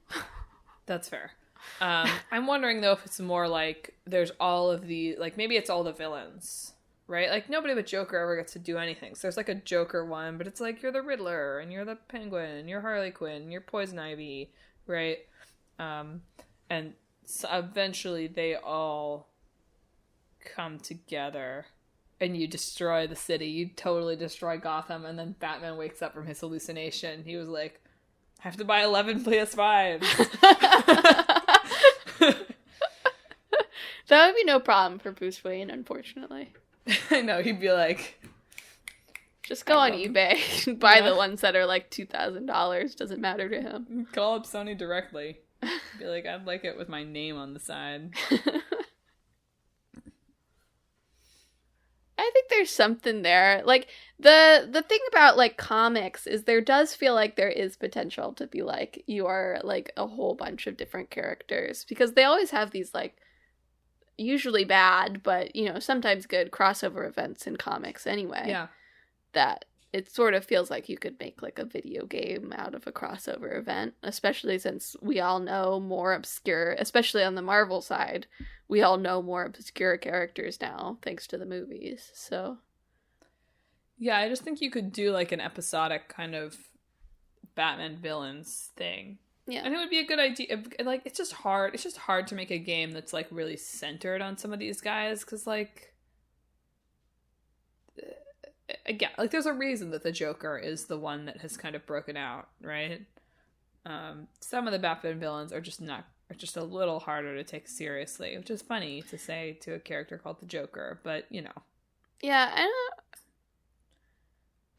That's fair. I'm wondering, though, if it's more like there's all of the... Like, maybe it's all the villains, right? Like, nobody but Joker ever gets to do anything. So there's, like, a Joker one, but it's like you're the Riddler, and you're the Penguin, and you're Harley Quinn, and you're Poison Ivy, right? And so eventually they all come together and you destroy the city. You totally destroy Gotham, and then Batman wakes up from his hallucination. He was like, I have to buy 11 PS5s. That would be no problem for Bruce Wayne, unfortunately. I know, he'd be like... Just go on eBay, buy the ones that are like $2,000. Doesn't matter to him. Call up Sony directly. Be like, I'd like it with my name on the side. I think there's something there. Like, the thing about, like, comics is there does feel like there is potential to be, like, you are, like, a whole bunch of different characters. Because they always have these, like, usually bad, but, you know, sometimes good crossover events in comics anyway. Yeah. That it sort of feels like you could make, like, a video game out of a crossover event, especially since we all know more obscure, especially on the Marvel side, we all know more obscure characters now, thanks to the movies, so. Yeah, I just think you could do, like, an episodic kind of Batman villains thing. Yeah. And it would be a good idea. Like, it's just hard to make a game that's, like, really centered on some of these guys, because, like... Again, like, there's a reason that the Joker is the one that has kind of broken out, right? Some of the Batman villains are just a little harder to take seriously, which is funny to say to a character called the Joker, but, you know. Yeah, I don't...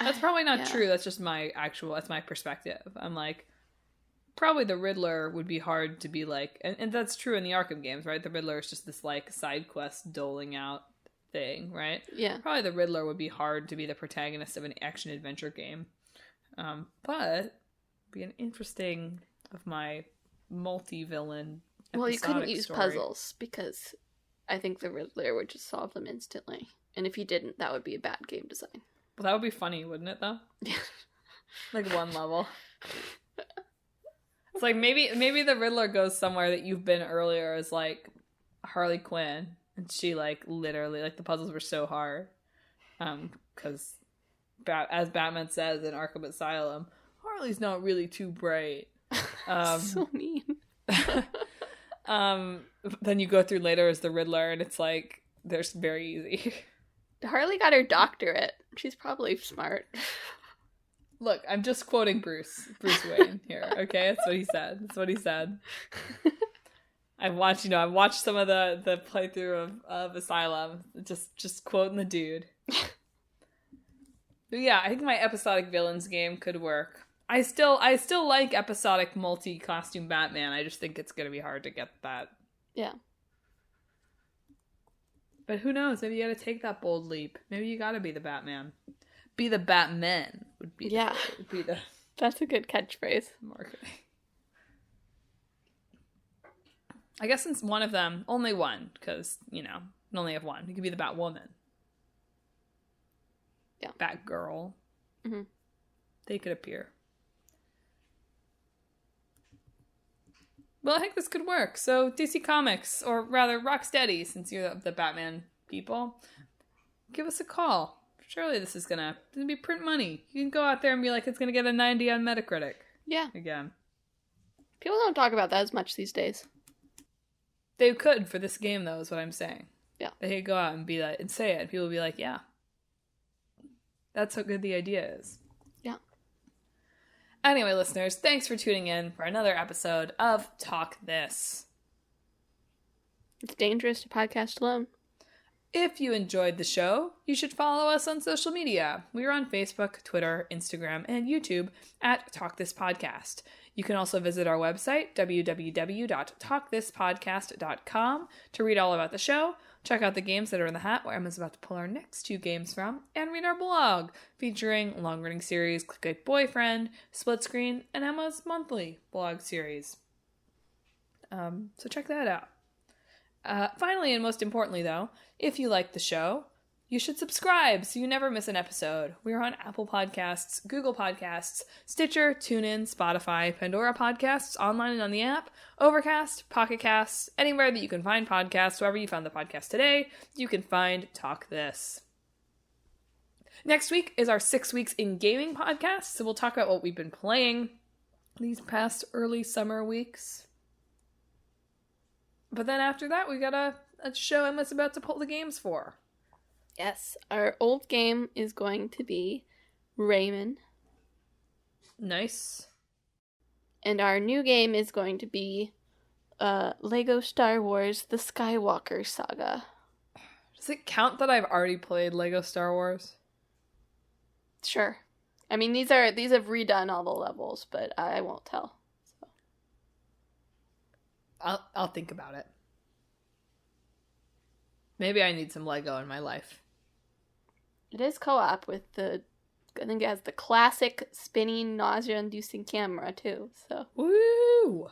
That's probably not true. That's just that's my perspective. I'm like, probably the Riddler would be hard to be like, and that's true in the Arkham games, right? The Riddler is just this, like, side quest doling out thing, right? Yeah. Probably the Riddler would be hard to be the protagonist of an action-adventure game. But be an interesting of my multi-villain Well, you couldn't use story. puzzles, because I think the Riddler would just solve them instantly. And if you didn't, that would be a bad game design. Well, that would be funny, wouldn't it, though? Like, one level. It's like, maybe the Riddler goes somewhere that you've been earlier as, like, Harley Quinn. And she, like, literally, like, the puzzles were so hard. Because, as Batman says in Arkham Asylum, Harley's not really too bright. So mean. Then you go through later as the Riddler, and it's like, they're very easy. Harley got her doctorate. She's probably smart. Look, I'm just quoting Bruce Wayne here, okay? That's what he said. I've watched some of the playthrough of Asylum, just quoting the dude. But yeah, I think my episodic villains game could work. I still like episodic multi-costume Batman. I just think it's gonna be hard to get that. Yeah. But who knows? Maybe you gotta take that bold leap. Maybe you gotta be the Batman. Be the Batmen would be the That's a good catchphrase. Marketing. I guess since one of them, only one, because, you only have one. You could be the Batwoman. Yeah. Batgirl. Mm-hmm. They could appear. Well, I think this could work. So DC Comics, or rather Rocksteady, since you're the Batman people, give us a call. Surely this is gonna be print money. You can go out there and be like, it's gonna get a 90 on Metacritic. Yeah. Again. People don't talk about that as much these days. They could for this game, though, is what I'm saying. Yeah. They could go out and be like, and say it. And people would be like, yeah. That's how good the idea is. Yeah. Anyway, listeners, thanks for tuning in for another episode of Talk This. It's dangerous to podcast alone. If you enjoyed the show, you should follow us on social media. We are on Facebook, Twitter, Instagram, and YouTube at Talk This Podcast. You can also visit our website, www.talkthispodcast.com, to read all about the show, check out the games that are in the hat, where Emma's about to pull our next 2 games from, and read our blog, featuring long-running series Clickbait Boyfriend, Split Screen, and Emma's monthly blog series. So check that out. Finally, and most importantly, though, if you like the show, you should subscribe so you never miss an episode. We're on Apple Podcasts, Google Podcasts, Stitcher, TuneIn, Spotify, Pandora Podcasts, online and on the app, Overcast, Pocket Casts, anywhere that you can find podcasts. Wherever you found the podcast today, you can find Talk This. Next week is our 6 Weeks in Gaming podcast, so we'll talk about what we've been playing these past early summer weeks. But then after that, we got a show Emma's about to pull the games for. Yes, our old game is going to be Rayman. Nice. And our new game is going to be Lego Star Wars The Skywalker Saga. Does it count that I've already played Lego Star Wars? Sure. I mean, these have redone all the levels, but I won't tell. So. I'll think about it. Maybe I need some Lego in my life. It is co-op with I think it has the classic spinning, nausea-inducing camera, too, so. Woo!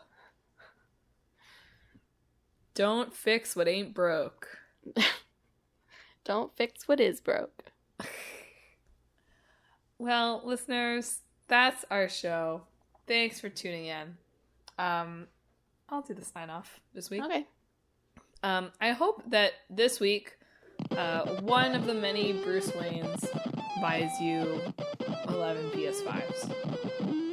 Don't fix what ain't broke. Don't fix what is broke. Well, listeners, that's our show. Thanks for tuning in. I'll do the sign-off this week. Okay. I hope that this week, one of the many Bruce Waynes buys you 11 PS5s.